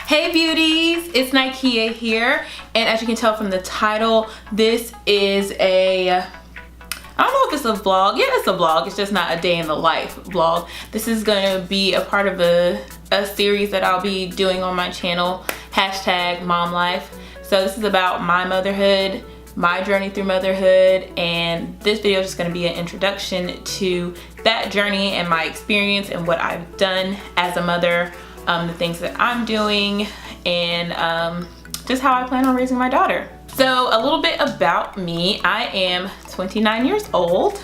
Hey beauties, it's Nikea here, and as you can tell from the title, this is I don't know if it's a vlog. Yeah, it's a vlog. It's just not a day in the life vlog. This is going to be a part of a series that I'll be doing on my channel, #MomLife. So this is about my motherhood, my journey through motherhood, and this video is just going to be an introduction to that journey and my experience and what I've done as a mother, the things that I'm doing, and just how I plan on raising my daughter. So a little bit about me. I am 29 years old.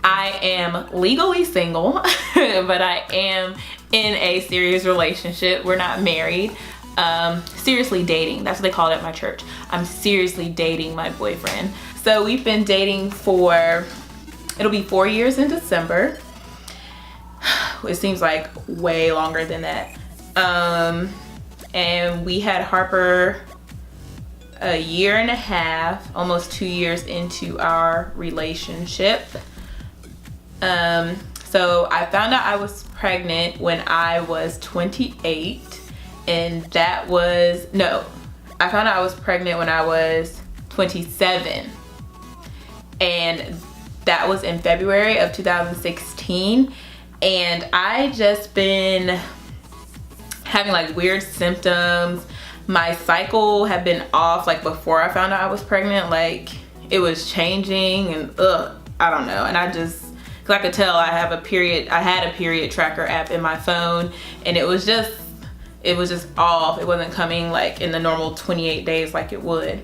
I am legally single, but I am in a serious relationship. We're not married. Seriously dating. That's what they call it at my church. I'm seriously dating my boyfriend. So we've been dating for, it'll be 4 years in December. It seems like way longer than that. And we had Harper a year and a half, almost 2 years into our relationship. So I found out I was pregnant when I was 28, and that was, no, I found out I was pregnant when I was 27, and that was in February of 2016. And I just been having like weird symptoms. My cycle had been off like before I found out I was pregnant. Like it was changing and I don't know. And I just, cause I could tell I had a period tracker app in my phone, and it was just off. It wasn't coming like in the normal 28 days like it would.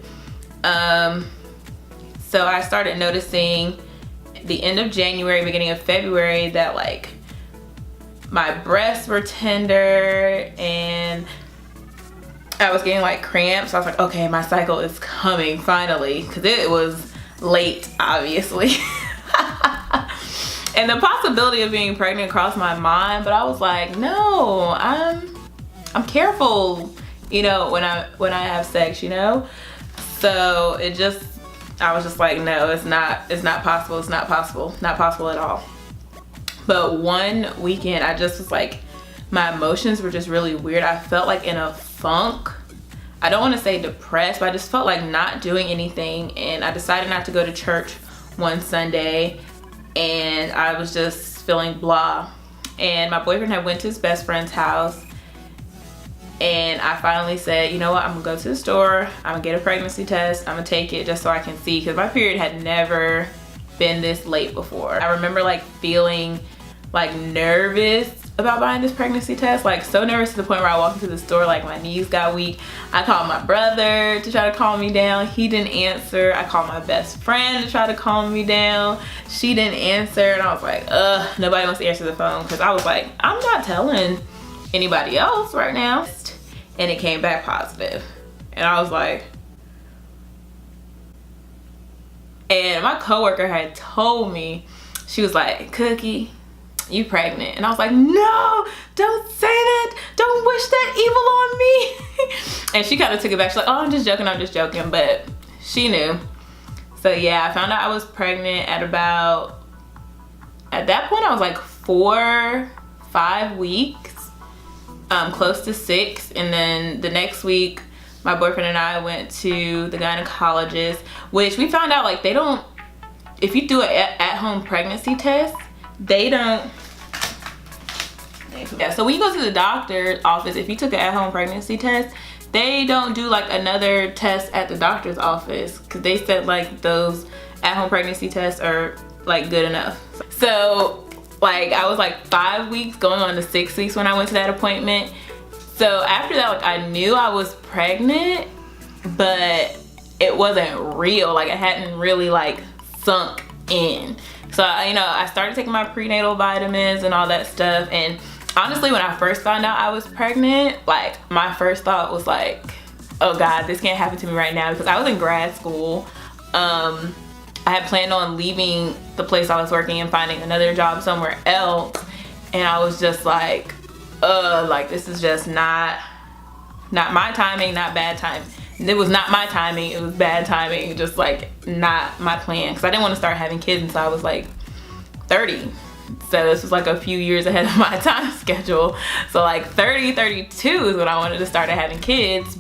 So I started noticing the end of January, beginning of February, that like my breasts were tender and I was getting like cramps. So I was like, okay, my cycle is coming finally, because it was late, obviously. And the possibility of being pregnant crossed my mind, but I was like, no, I'm careful, you know, when I have sex, you know. So I was just like, no, it's not possible. It's not possible. Not possible at all. But one weekend, I just was like, my emotions were just really weird. I felt like in a funk. I don't want to say depressed, but I just felt like not doing anything. And I decided not to go to church one Sunday, and I was just feeling blah. And my boyfriend had went to his best friend's house, and I finally said, you know what, I'm gonna go to the store, I'm gonna get a pregnancy test, I'm gonna take it just so I can see, because my period had never been this late before. I remember like feeling like nervous about buying this pregnancy test, like so nervous to the point where I walked into the store, like my knees got weak. I called my brother to try to calm me down. He didn't answer. I called my best friend to try to calm me down. She didn't answer, and I was like, nobody wants to answer the phone, because I was like, I'm not telling anybody else right now. And it came back positive, and I was like, and my coworker had told me, she was like, Cookie, you pregnant. And I was like, no, don't say that, don't wish that evil on me. And she kind of took it back. She's like, oh, I'm just joking, but she knew. So yeah, I found out I was pregnant at that point I was like 4-5 weeks, close to 6. And then the next week, my boyfriend and I went to the gynecologist, which we found out like they don't, if you do an at-home pregnancy test, they don't, yeah, so when you go to the doctor's office, if you took an at-home pregnancy test, they don't do like another test at the doctor's office, because they said like those at-home pregnancy tests are like good enough. So like I was like 5 weeks going on to 6 weeks when I went to that appointment. So after that, like I knew I was pregnant, but it wasn't real. Like it hadn't really like sunk in. So I started taking my prenatal vitamins and all that stuff. And honestly, when I first found out I was pregnant, like my first thought was like, oh God, this can't happen to me right now, because I was in grad school. I had planned on leaving the place I was working and finding another job somewhere else, and I was just like this is just not my timing, not bad timing. It was not my timing, it was bad timing, just like not my plan, because I didn't want to start having kids until I was like 30. So this was like a few years ahead of my time schedule. So like 30, 32 is when I wanted to start having kids.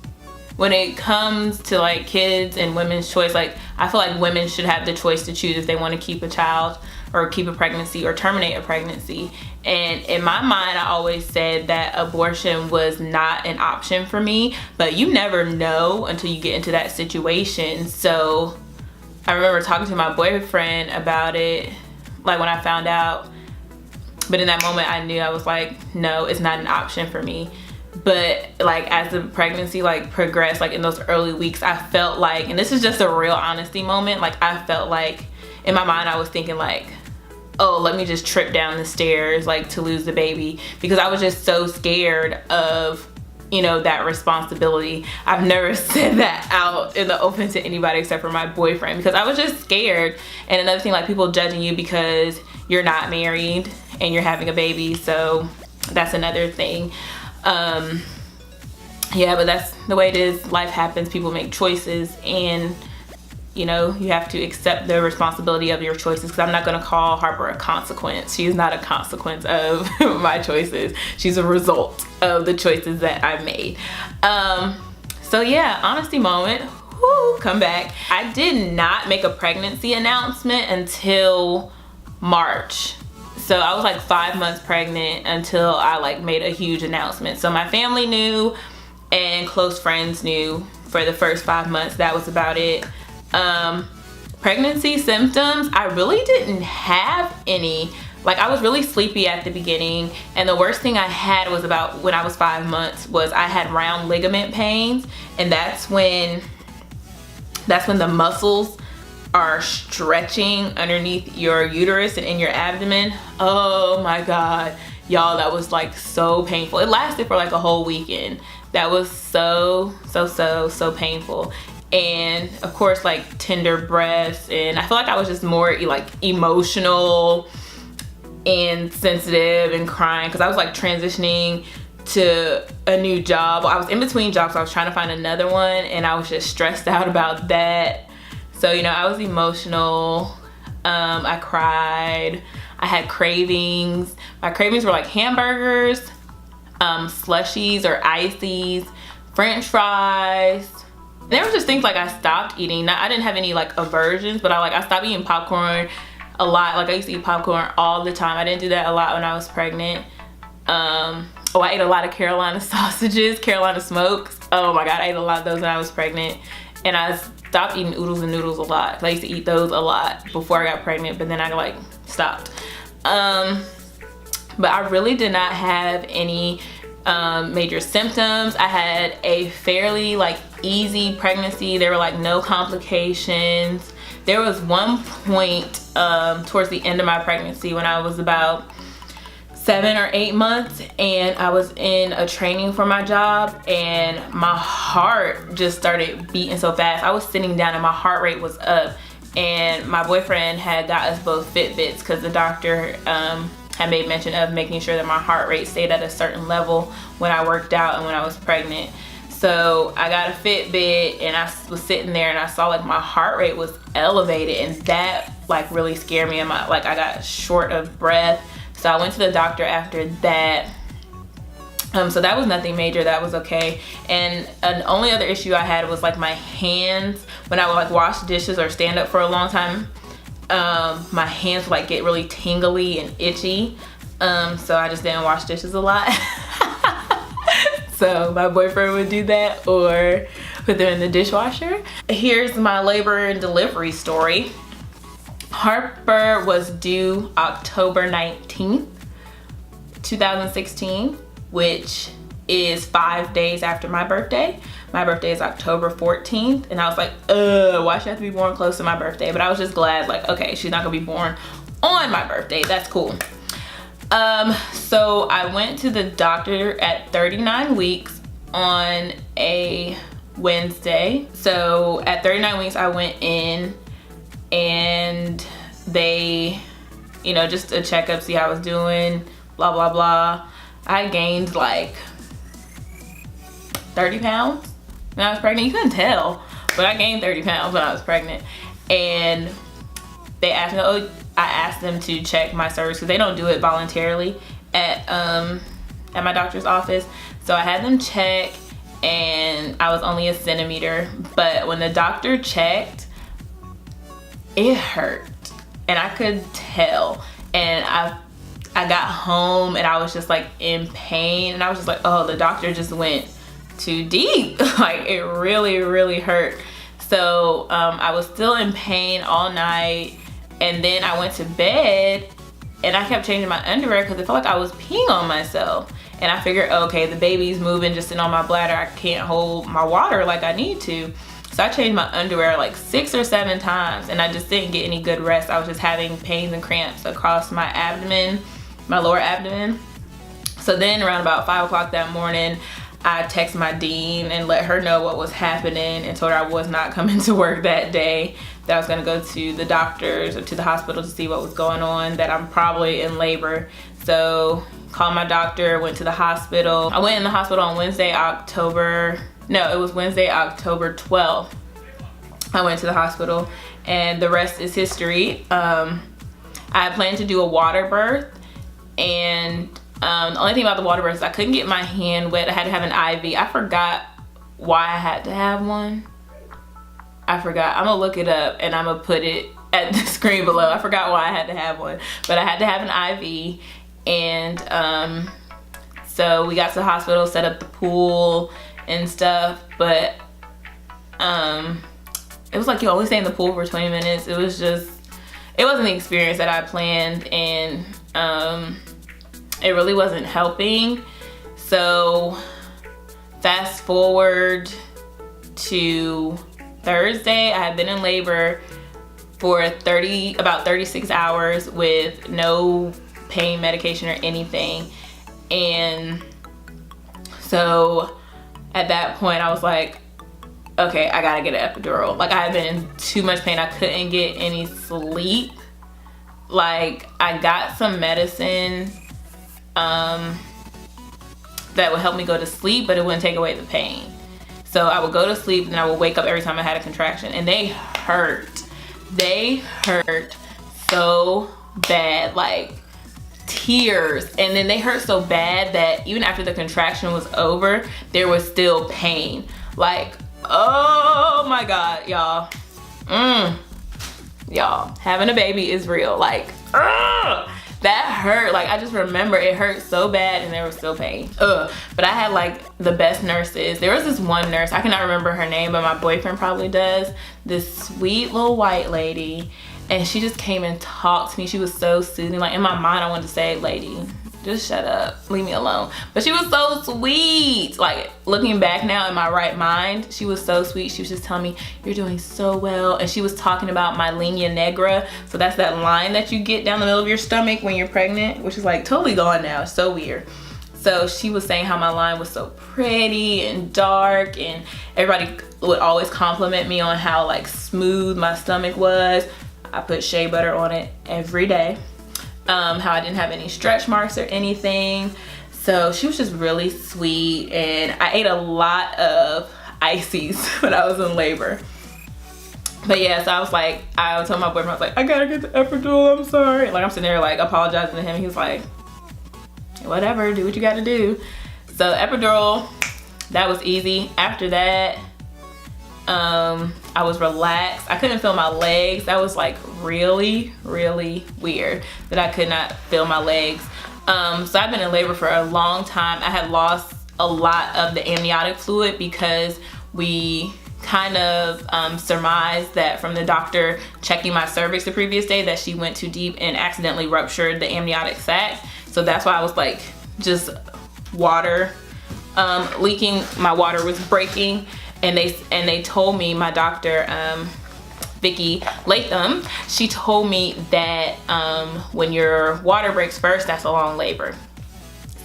When it comes to like kids and women's choice, like I feel like women should have the choice to choose if they want to keep a child or keep a pregnancy or terminate a pregnancy. And in my mind, I always said that abortion was not an option for me, but you never know until you get into that situation. So I remember talking to my boyfriend about it, like when I found out, but in that moment I knew, I was like, no, it's not an option for me. But like as the pregnancy like progressed, like in those early weeks, I felt like, and this is just a real honesty moment, like I felt like in my mind I was thinking like, oh, let me just trip down the stairs like to lose the baby, because I was just so scared of, you know, that responsibility. I've never said that out in the open to anybody except for my boyfriend, because I was just scared. And another thing, like people judging you because you're not married and you're having a baby, so that's another thing. Yeah, but that's the way it is. Life happens, people make choices, and you know, you have to accept the responsibility of your choices, because I'm not going to call Harper a consequence. She's not a consequence of my choices. She's a result of the choices that I've made. So yeah, honesty moment. Woo, come back. I did not make a pregnancy announcement until March. So I was like 5 months pregnant until I like made a huge announcement. So my family knew and close friends knew for the first 5 months. That was about it. Pregnancy symptoms, I really didn't have any. Like I was really sleepy at the beginning, and the worst thing I had was about when I was 5 months was I had round ligament pains, and that's when the muscles are stretching underneath your uterus and in your abdomen. Oh my God, y'all, that was like so painful. It lasted for like a whole weekend. That was so painful. And of course, like tender breasts, and I feel like I was just more like emotional and sensitive and crying because I was like transitioning to a new job. I was in between jobs, so I was trying to find another one, and I was just stressed out about that. So, you know, I was emotional. I cried. I had cravings. My cravings were like hamburgers, slushies or ices, French fries. There were just things like I stopped eating. Now, I didn't have any like aversions, but I stopped eating popcorn a lot. Like I used to eat popcorn all the time. I didn't do that a lot when I was pregnant. I ate a lot of Carolina sausages, Carolina smokes. Oh my God, I ate a lot of those when I was pregnant. And I stopped eating oodles and noodles a lot. I used to eat those a lot before I got pregnant, but then I like stopped. But I really did not have any major symptoms. I had a fairly like easy pregnancy. There were like no complications. There was one point towards the end of my pregnancy when I was about 7 or 8 months, and I was in a training for my job, and my heart just started beating so fast. I was sitting down and my heart rate was up, and my boyfriend had got us both Fitbits because the doctor had made mention of making sure that my heart rate stayed at a certain level when I worked out and when I was pregnant. So I got a Fitbit, and I was sitting there and I saw like my heart rate was elevated, and that like really scared me. And I got short of breath. So I went to the doctor after that. So that was nothing major, that was okay. And the only other issue I had was like my hands. When I would like wash dishes or stand up for a long time, my hands would like get really tingly and itchy. So I just didn't wash dishes a lot. So my boyfriend would do that or put them in the dishwasher. Here's my labor and delivery story. Harper was due October 19th, 2016, which is 5 days after my birthday. My birthday is October 14th, and I was like, why should I have to be born close to my birthday? But I was just glad, like, okay, she's not gonna be born on my birthday. That's cool. So I went to the doctor at 39 weeks on a Wednesday. So at 39 weeks, I went in, and they, you know, just a checkup, see how I was doing, blah, blah, blah. I gained like 30 pounds when I was pregnant. You couldn't tell, but I gained 30 pounds when I was pregnant. And they asked me, oh, I asked them to check my cervix because they don't do it voluntarily at my doctor's office. So I had them check, and I was only a centimeter. But when the doctor checked, it hurt, and I could tell. And I got home, and I was just like in pain, and I was just like, oh, the doctor just went too deep. Like, it really, really hurt. So I was still in pain all night, and then I went to bed, and I kept changing my underwear because it felt like I was peeing on myself. And I figured, okay, the baby's moving just in on my bladder, I can't hold my water like I need to. So I changed my underwear like 6 or 7 times, and I just didn't get any good rest. I was just having pains and cramps across my abdomen, my lower abdomen. So then around about 5 o'clock that morning, I texted my dean and let her know what was happening, and told her I was not coming to work that day, that I was gonna go to the doctors or to the hospital to see what was going on, that I'm probably in labor. So called my doctor, went to the hospital. I went in the hospital on Wednesday, October 12th. I went to the hospital, and the rest is history. I planned to do a water birth, and the only thing about the water birth is I couldn't get my hand wet. I had to have an IV. I forgot why I had to have one. I forgot. I'm gonna look it up, and I'm gonna put it at the screen below. I forgot why I had to have one, but I had to have an IV. And so we got to the hospital, set up the pool and stuff, but it was like you only stay in the pool for 20 minutes. It wasn't the experience that I planned, and it really wasn't helping. So fast forward to Thursday, I had been in labor for about 36 hours with no pain medication or anything. And so at that point I was like, okay, I gotta get an epidural. Like, I had been in too much pain. I couldn't get any sleep. Like, I got some medicine that would help me go to sleep, but it wouldn't take away the pain. So I would go to sleep, and I would wake up every time I had a contraction, and they hurt. They hurt so bad, like tears. And then they hurt so bad that even after the contraction was over, there was still pain. Like, oh my God, y'all. Y'all, having a baby is real. Like, that hurt. Like, I just remember it hurt so bad, and there was still pain. But I had like the best nurses. There was this one nurse, I cannot remember her name, but my boyfriend probably does. This sweet little white lady, and she just came and talked to me. She was so soothing. Like, in my mind I wanted to say, lady, just shut up, leave me alone. But she was so sweet. Like, looking back now in my right mind, she was so sweet. She was just telling me, you're doing so well. And she was talking about my linea nigra. So that's that line that you get down the middle of your stomach when you're pregnant, which is like totally gone now. It's so weird. So she was saying how my line was so pretty and dark, and everybody would always compliment me on how like smooth my stomach was. I put shea butter on it every day. How I didn't have any stretch marks or anything. So she was just really sweet, and I ate a lot of ices when I was in labor. But yeah, so I was like, I told my boyfriend, I was like, I gotta get the epidural, I'm sorry. Like, I'm sitting there like apologizing to him. He was like, whatever, do what you gotta do. So epidural, that was easy. After that, I was relaxed. I couldn't feel my legs. That was like really, really weird that I could not feel my legs. So I've been in labor for a long time. I had lost a lot of the amniotic fluid because we kind of surmised that from the doctor checking my cervix the previous day that she went too deep and accidentally ruptured the amniotic sac. So that's why I was like just water leaking. My water was breaking. And they told me, my doctor, Vicky Latham, she told me that when your water breaks first, that's a long labor.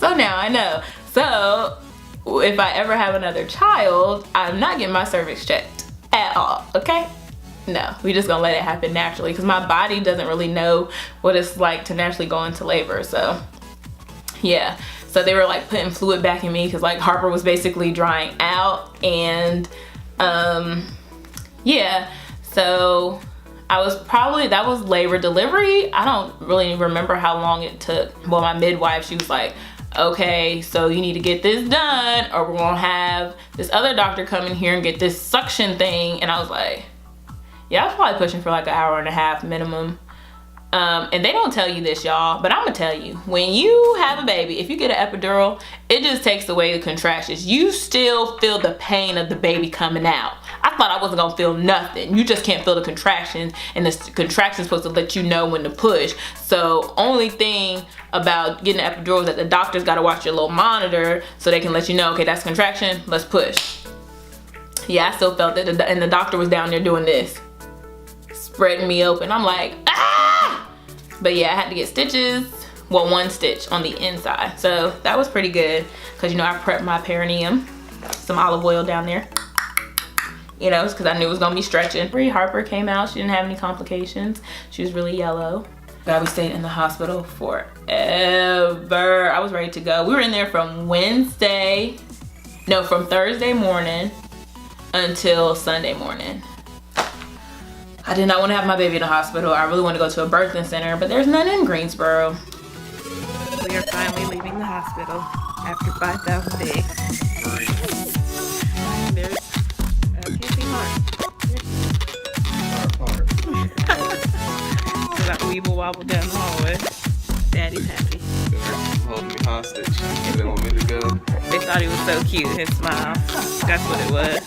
So now I know. So if I ever have another child, I'm not getting my cervix checked at all, okay? No, we just gonna let it happen naturally, because my body doesn't really know what it's like to naturally go into labor. So yeah. So they were like putting fluid back in me because like Harper was basically drying out, and yeah, so that was labor delivery. I don't really remember how long it took. Well, my midwife, she was like, okay, so you need to get this done or we're gonna have this other doctor come in here and get this suction thing. And I was like, yeah, I was probably pushing for like an hour and a half minimum. And they don't tell you this, y'all, but I'm gonna tell you, when you have a baby, if you get an epidural, it just takes away the contractions. You still feel the pain of the baby coming out. I thought I wasn't gonna feel nothing. You just can't feel the contractions, and the contraction's supposed to let you know when to push. So only thing about getting an epidural is that the doctor's gotta watch your little monitor so they can let you know, okay, that's contraction, let's push. Yeah, I still felt it, and the doctor was down there doing this, spreading me open. I'm like, ah! But yeah, I had to get stitches. Well, one stitch on the inside. So that was pretty good. Cause you know, I prepped my perineum. Some olive oil down there. You know, cause I knew it was gonna be stretching. Harper came out, she didn't have any complications. She was really yellow. God, we stayed in the hospital forever. I was ready to go. We were in there from Thursday morning until Sunday morning. I did not want to have my baby in the hospital. I really want to go to a birthing center, but there's none in Greensboro. We are finally leaving the hospital after 5,000 days. There's camping heart. So that weeble wobble down the hallway. Daddy's happy. They're holding me hostage. They want me to go. They thought he was so cute, his smile. That's what it was.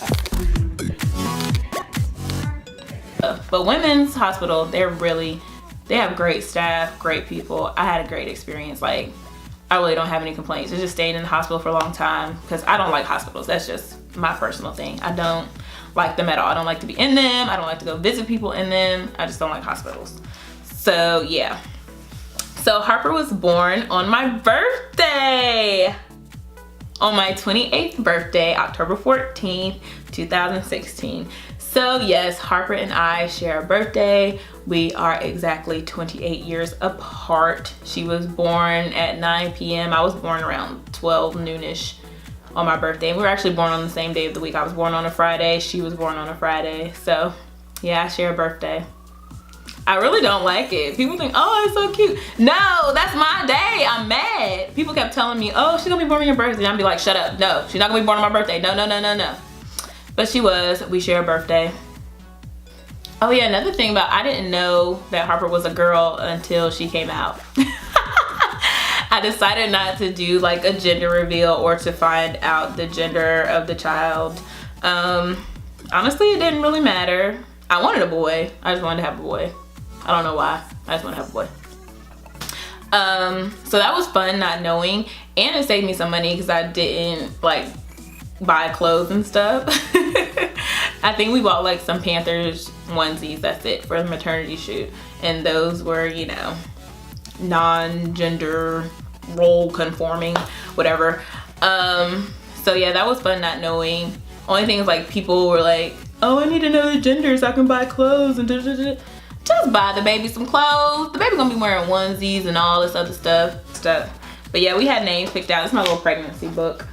But women's hospital, they have great staff, great people. I had a great experience. Like, I really don't have any complaints. I just stayed in the hospital for a long time because I don't like hospitals. That's just my personal thing. I don't like them at all. I don't like to be in them. I don't like to go visit people in them. I just don't like hospitals. So yeah. So Harper was born on my birthday. On my 28th birthday, October 14th, 2016. So yes, Harper and I share a birthday. We are exactly 28 years apart. She was born at 9 p.m. I was born around 12 noonish on my birthday. And we were actually born on the same day of the week. I was born on a Friday. She was born on a Friday. So yeah, I share a birthday. I really don't like it. People think, oh, it's so cute. No, that's my day. I'm mad. People kept telling me, oh, she's gonna be born on your birthday. And I'd be like, shut up. No, she's not gonna be born on my birthday. No, no, no, no, no. But she was. We share a birthday. Oh yeah, another thing about, I didn't know that Harper was a girl until she came out. I decided not to do like a gender reveal or to find out the gender of the child. Honestly, it didn't really matter. I wanted a boy. I just wanted to have a boy. I don't know why. I just want to have a boy. So that was fun not knowing, and it saved me some money because I didn't like buy clothes and stuff. I think we bought like some Panthers onesies, that's it, for the maternity shoot, and those were, you know, non-gender role conforming, whatever. So yeah, that was fun not knowing. Only thing is, like, people were like, oh, I need to know the gender so I can buy clothes and da-da-da-da. Just buy the baby some clothes. The baby gonna be wearing onesies and all this other stuff. But yeah, we had names picked out. It's my little pregnancy book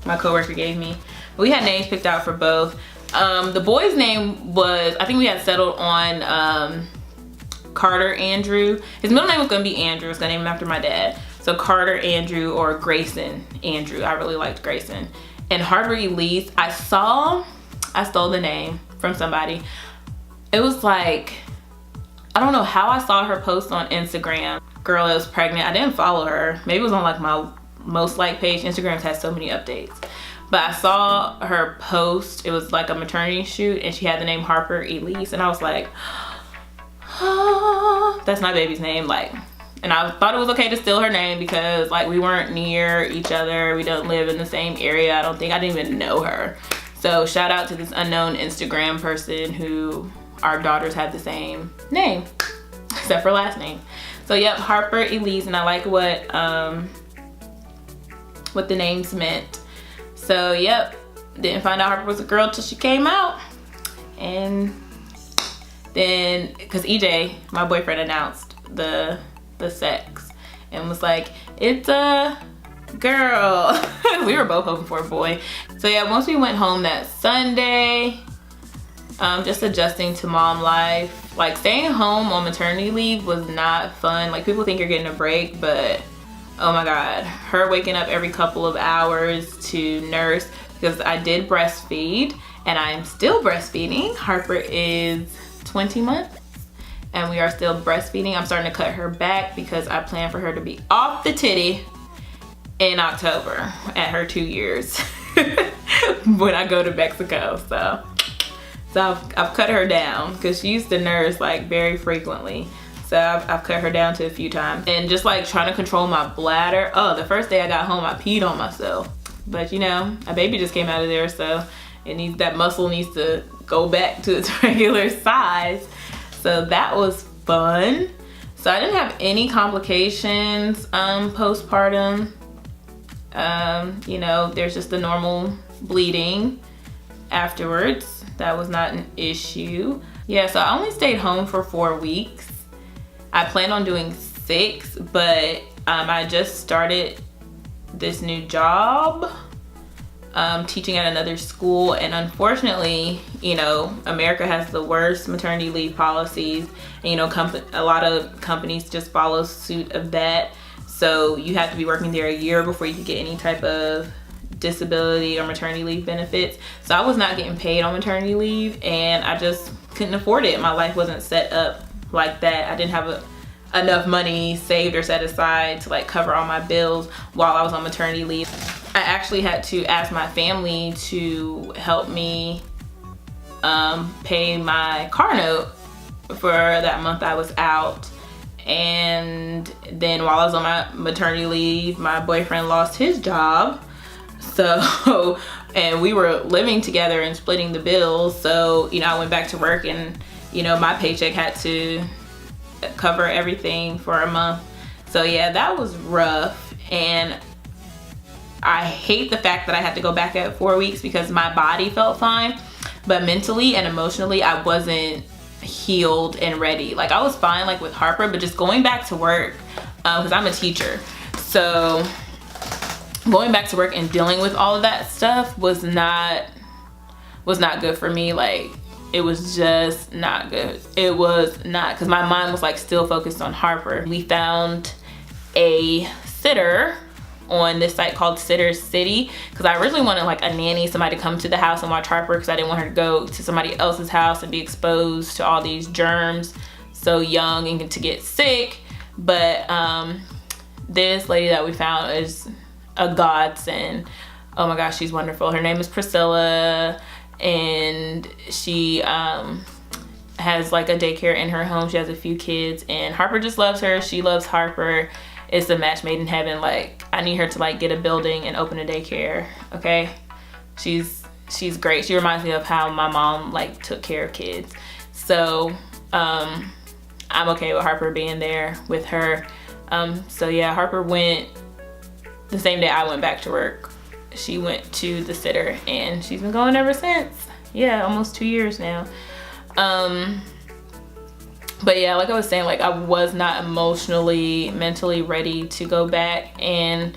my coworker gave me. We had names picked out for both. The boy's name was, I think we had settled on Carter Andrew. His middle name was gonna be Andrew. It's gonna name him after my dad. So Carter Andrew or Grayson Andrew. I really liked Grayson. And Harper Elise, I stole the name from somebody. It was like, I don't know how I saw her post on Instagram. Girl that was pregnant. I didn't follow her. Maybe it was on like my most liked page. Instagram has so many updates. But I saw her post. It was like a maternity shoot and she had the name Harper Elise. And I was like, oh, that's my baby's name. Like, and I thought it was okay to steal her name because like we weren't near each other. We don't live in the same area. I didn't even know her. So shout out to this unknown Instagram person who our daughters have the same name, except for last name. So yep, Harper Elise, and I like what the names meant. So yep, didn't find out Harper was a girl till she came out. And then, cause EJ, my boyfriend, announced the sex and was like, it's a girl. We were both hoping for a boy. So yeah, once we went home that Sunday, just adjusting to mom life. Like staying home on maternity leave was not fun. Like people think you're getting a break, but oh my God, her waking up every couple of hours to nurse, because I did breastfeed and I'm still breastfeeding. Harper is 20 months and we are still breastfeeding. I'm starting to cut her back because I plan for her to be off the titty in October at her 2 years when I go to Mexico. So I've cut her down because she used to nurse like very frequently. So I've cut her down to a few times. And just like trying to control my bladder. Oh, the first day I got home, I peed on myself. But you know, a baby just came out of there, so that muscle needs to go back to its regular size. So that was fun. So I didn't have any complications postpartum. You know, there's just the normal bleeding afterwards. That was not an issue. Yeah, so I only stayed home for 4 weeks. I planned on doing 6, but I just started this new job, teaching at another school, and unfortunately, you know, America has the worst maternity leave policies, and you know, a lot of companies just follow suit of that. So you have to be working there a year before you can get any type of disability or maternity leave benefits. So I was not getting paid on maternity leave, and I just couldn't afford it. My life wasn't set up like that. I didn't have enough money saved or set aside to like cover all my bills while I was on maternity leave. I actually had to ask my family to help me pay my car note for that month I was out. And then while I was on my maternity leave, my boyfriend lost his job. So, and we were living together and splitting the bills. So, you know, I went back to work, and, you know, my paycheck had to cover everything for a month. So yeah, that was rough. And I hate the fact that I had to go back at 4 weeks because my body felt fine, but mentally and emotionally, I wasn't healed and ready. Like I was fine like with Harper, but just going back to work, because I'm a teacher. So going back to work and dealing with all of that stuff was not good for me. Like it was just not good. It was not, because my mind was like still focused on Harper. We found a sitter on this site called Sitter City, because I originally wanted like a nanny, somebody to come to the house and watch Harper, because I didn't want her to go to somebody else's house and be exposed to all these germs so young and to get sick. But this lady that we found is a godsend. Oh my gosh, she's wonderful. Her name is Priscilla, and she has like a daycare in her home. She has a few kids, and Harper just loves her. She loves Harper. It's a match made in heaven. Like I need her to like get a building and open a daycare. Okay, she's great. She reminds me of how my mom like took care of kids. So I'm okay with Harper being there with her. So yeah, Harper went the same day I went back to work. She went to the sitter, and she's been going ever since. Yeah, almost 2 years now. But yeah, like I was saying, like I was not emotionally, mentally ready to go back, and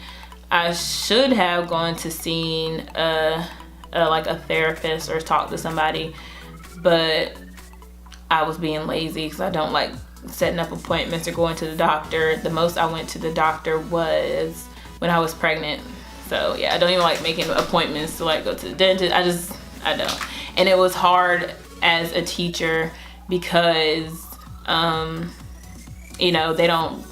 I should have gone to seeing like a therapist or talk to somebody, but I was being lazy because I don't like setting up appointments or going to the doctor. The most I went to the doctor was when I was pregnant. So yeah, I don't even like making appointments to like go to the dentist. I don't. And it was hard as a teacher because you know, they don't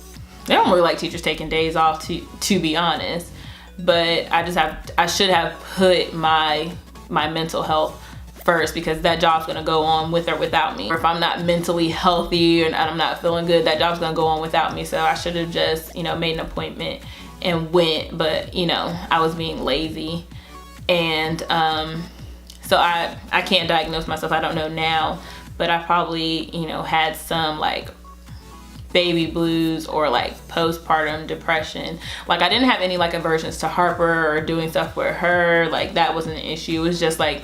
really like teachers taking days off, to be honest. But I should have put my mental health first, because that job's gonna go on with or without me. Or if I'm not mentally healthy and I'm not feeling good, that job's gonna go on without me. So I should have just, you know, made an appointment and went. But you know, I was being lazy, and so I can't diagnose myself. I don't know now, but I probably, you know, had some like baby blues or like postpartum depression. Like I didn't have any like aversions to Harper or doing stuff with her. Like that wasn't an issue. It was just like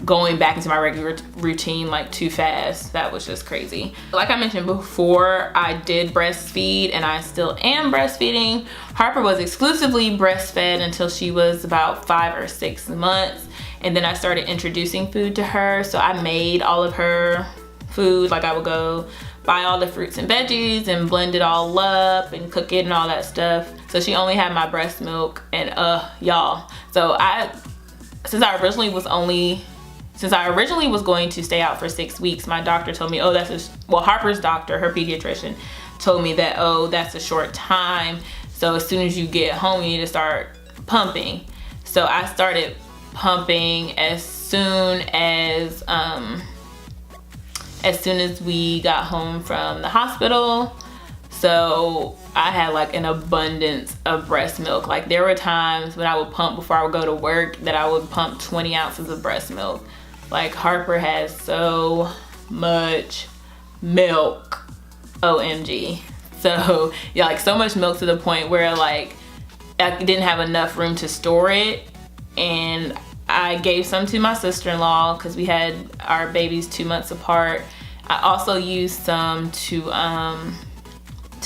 going back into my regular routine like too fast. That was just crazy. Like I mentioned before, I did breastfeed and I still am breastfeeding. Harper was exclusively breastfed until she was about 5 or 6 months, and then I started introducing food to her. So I made all of her food. Like I would go buy all the fruits and veggies and blend it all up and cook it and all that stuff. So she only had my breast milk, and y'all, so since I originally was going to stay out for 6 weeks, my doctor told me, oh, Harper's doctor, her pediatrician, told me that, oh, that's a short time. So as soon as you get home, you need to start pumping. So I started pumping as soon as we got home from the hospital. So I had like an abundance of breast milk. Like there were times when I would pump before I would go to work that I would pump 20 ounces of breast milk. Like Harper has so much milk, OMG. So yeah, like so much milk to the point where like I didn't have enough room to store it, and I gave some to my sister-in-law because we had our babies 2 months apart. I also used some to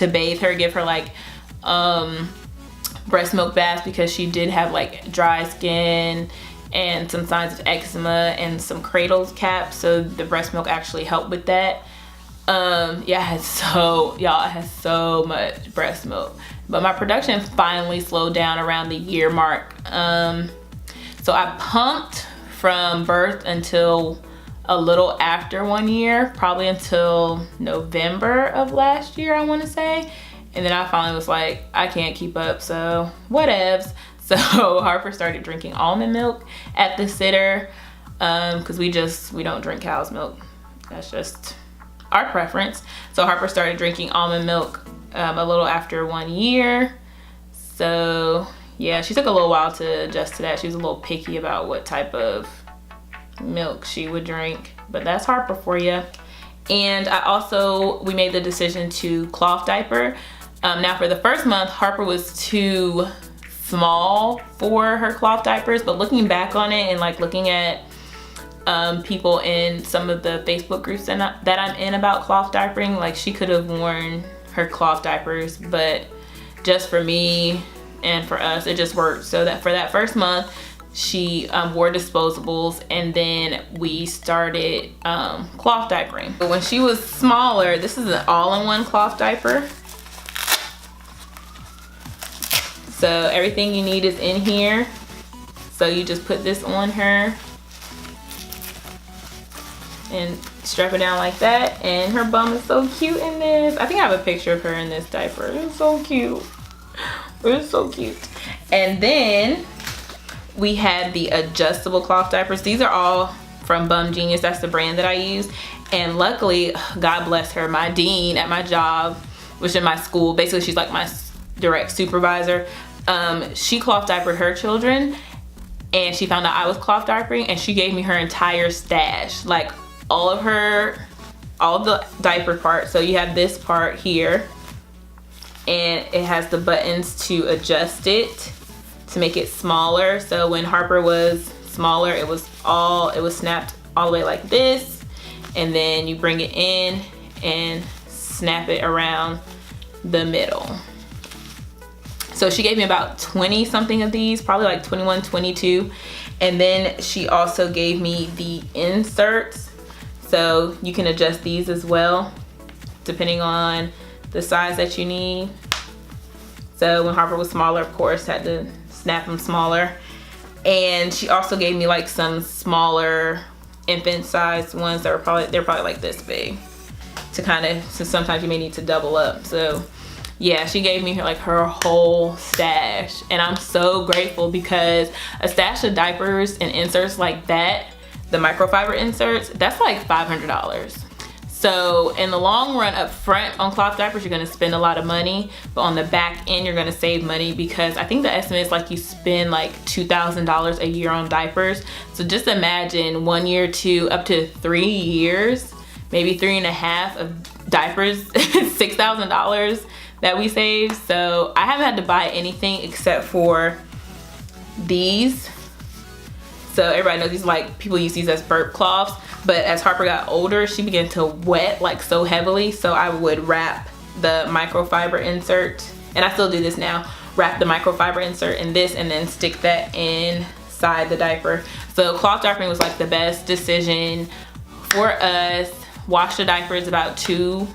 bathe her, give her like breast milk baths because she did have like dry skin and some signs of eczema and some cradle caps. So the breast milk actually helped with that. Yeah, I had so much breast milk, but my production finally slowed down around the year mark. So I pumped from birth until a little after 1 year, probably until November of last year, I want to say. And then I finally was like, I can't keep up, so whatevs. So Harper started drinking almond milk at the sitter, because we don't drink cow's milk. That's just our preference. So Harper started drinking almond milk a little after 1 year. So yeah, she took a little while to adjust to that. She was a little picky about what type of milk she would drink, but that's Harper for you. And we made the decision to cloth diaper. Now for the first month, Harper was too small for her cloth diapers, but looking back on it and like looking at people in some of the Facebook groups that I'm in about cloth diapering, like she could have worn her cloth diapers, but just for me and for us, it just worked. So that for that first month, she wore disposables, and then we started cloth diapering. But when she was smaller, this is an all-in-one cloth diaper. So everything you need is in here. So you just put this on her and strap it down like that, and her bum is so cute in this. I think I have a picture of her in this diaper. It's so cute. It's so cute. And then we had the adjustable cloth diapers. These are all from Bum Genius. That's the brand that I use. And luckily, God bless her, my dean at my job, which in my school, basically she's like my direct supervisor. She cloth diapered her children, and she found out I was cloth diapering, and she gave me her entire stash, like all of the diaper parts. So you have this part here, and it has the buttons to adjust it to make it smaller. So when Harper was smaller, it was snapped all the way like this, and then you bring it in and snap it around the middle. So she gave me about 20 something of these, probably like 21, 22. And then she also gave me the inserts. So you can adjust these as well, depending on the size that you need. So when Harper was smaller, of course, had to snap them smaller. And she also gave me like some smaller infant sized ones that were they're probably like this big, so sometimes you may need to double up. So yeah, she gave me her whole stash, and I'm so grateful, because a stash of diapers and inserts like that, the microfiber inserts, that's like $500. So in the long run, up front on cloth diapers, you're gonna spend a lot of money, but on the back end, you're gonna save money, because I think the estimate is like you spend like $2,000 a year on diapers. So just imagine 1 year to up to 3 years, maybe 3.5 of diapers, $6,000 that we saved. So I haven't had to buy anything except for these. So everybody knows these, like, people use these as burp cloths, but as Harper got older, she began to wet like so heavily. So I would wrap the microfiber insert, and I still do this now, wrap the microfiber insert in this and then stick that inside the diaper. So cloth diapering was like the best decision for us. Wash the diapers about 2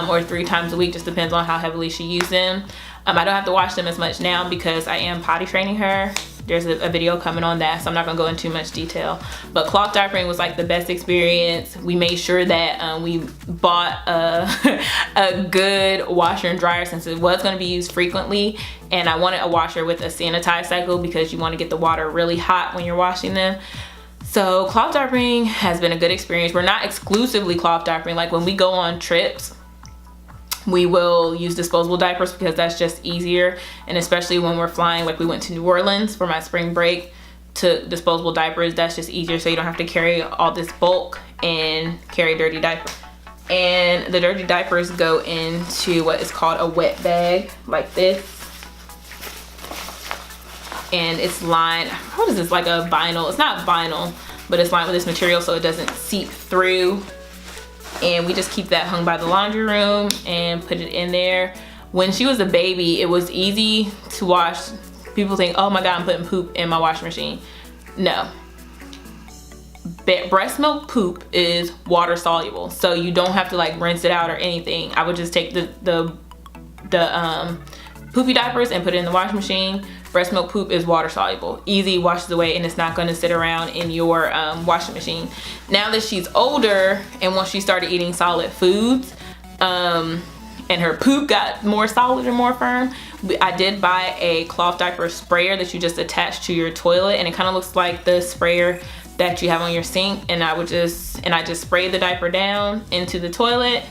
or 3 times a week, just depends on how heavily she used them. I don't have to wash them as much now because I am potty training her. There's a video coming on that, so I'm not gonna go into too much detail. But cloth diapering was like the best experience. We made sure that we bought a good washer and dryer since it was gonna be used frequently. And I wanted a washer with a sanitized cycle because you wanna get the water really hot when you're washing them. So cloth diapering has been a good experience. We're not exclusively cloth diapering. Like when we go on trips, we will use disposable diapers because that's just easier, and especially when we're flying, like we went to New Orleans for my spring break, to disposable diapers, that's just easier, so you don't have to carry all this bulk and carry dirty diapers. And the dirty diapers go into what is called a wet bag, like this, and it's lined, what is this, like a vinyl? It's not vinyl, but it's lined with this material so it doesn't seep through. And we just keep that hung by the laundry room and put it in there. When she was a baby, it was easy to wash. People think, oh my God, I'm putting poop in my washing machine. No. Breast milk poop is water soluble, so you don't have to like rinse it out or anything. I would just take the poopy diapers and put it in the washing machine. Breast milk poop is water soluble, easy, washes away, and it's not going to sit around in your washing machine. Now that she's older and once she started eating solid foods, and her poop got more solid and more firm, I did buy a cloth diaper sprayer that you just attach to your toilet, and it kind of looks like the sprayer that you have on your sink. And I just spray the diaper down into the toilet,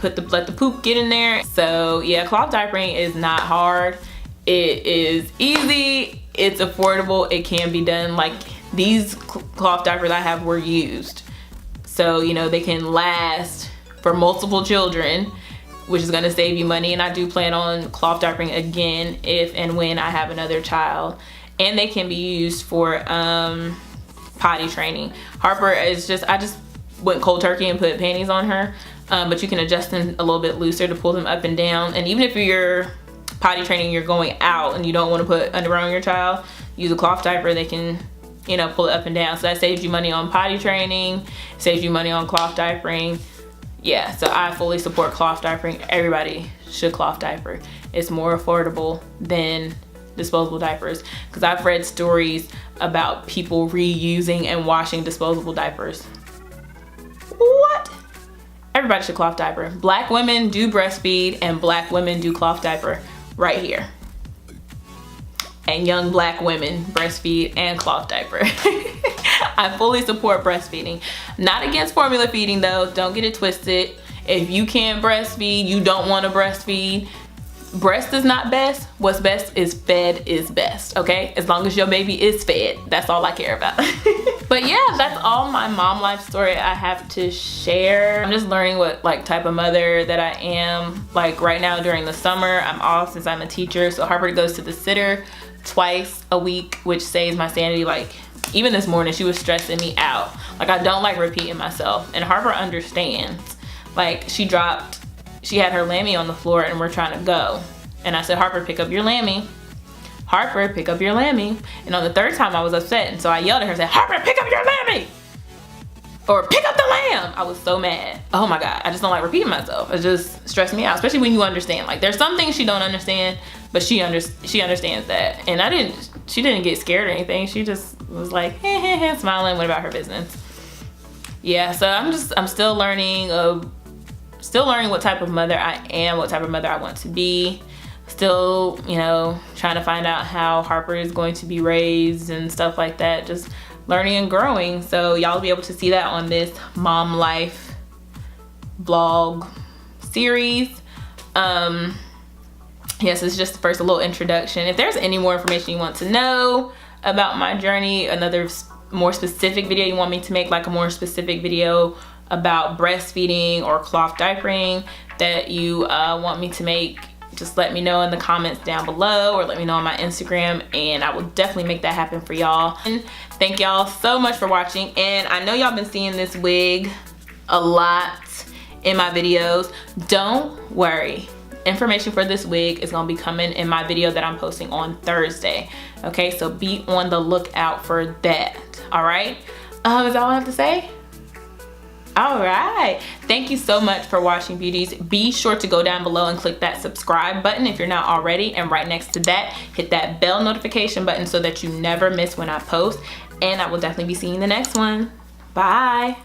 let the poop get in there. So yeah, cloth diapering is not hard. It is easy, it's affordable, it can be done. Like these cloth diapers I have were used, so you know they can last for multiple children, which is going to save you money. And I do plan on cloth diapering again if and when I have another child. And they can be used for potty training. Harper is just, I just went cold turkey and put panties on her, but you can adjust them a little bit looser to pull them up and down. And even if you're potty training, you're going out and you don't want to put underwear on your child, use a cloth diaper. They can, you know, pull it up and down. So that saves you money on potty training, saves you money on cloth diapering. Yeah, so I fully support cloth diapering. Everybody should cloth diaper. It's more affordable than disposable diapers, because I've read stories about people reusing and washing disposable diapers. What? Everybody should cloth diaper. Black women do breastfeed and black women do cloth diaper right here. And young black women breastfeed and cloth diaper. I fully support breastfeeding. Not against formula feeding though, don't get it twisted. If you can't breastfeed, you don't want to breastfeed, breast is not best. What's best is fed is best, okay? As long as your baby is fed, that's all I care about. But yeah, that's all my mom life story I have to share. I'm just learning what like type of mother that I am. Like right now during the summer, I'm off since I'm a teacher, so Harper goes to the sitter twice a week, which saves my sanity. Like even this morning, she was stressing me out. Like I don't like repeating myself, and Harper understands. Like she had her Lammy on the floor and we're trying to go. And I said, Harper, pick up your Lammy. Harper, pick up your Lammy. And on the third time I was upset, and so I yelled at her and said, Harper, pick up your Lammy! Or pick up the lamb! I was so mad. Oh my God, I just don't like repeating myself. It just stressed me out, especially when you understand. Like there's some things she don't understand, but she understands that. And she didn't get scared or anything. She just was like, heh, smiling, went about her business. Yeah, so I'm still learning what type of mother I am, what type of mother I want to be. Still, you know, trying to find out how Harper is going to be raised and stuff like that. Just learning and growing. So y'all will be able to see that on this mom life vlog series. Yes, it's just first a little introduction. If there's any more information you want to know about my journey, another more specific video you want me to make, like a more specific video about breastfeeding or cloth diapering that you want me to make, just let me know in the comments down below, or let me know on my Instagram, and I will definitely make that happen for y'all. And thank y'all so much for watching. And I know y'all been seeing this wig a lot in my videos. Don't worry, information for this wig is gonna be coming in my video that I'm posting on Thursday. Okay, so be on the lookout for that. All right, is that all I have to say? All right, thank you so much for watching, beauties. Be sure to go down below and click that subscribe button if you're not already, and right next to that, hit that bell notification button so that you never miss when I post. And I will definitely be seeing you in the next one. Bye.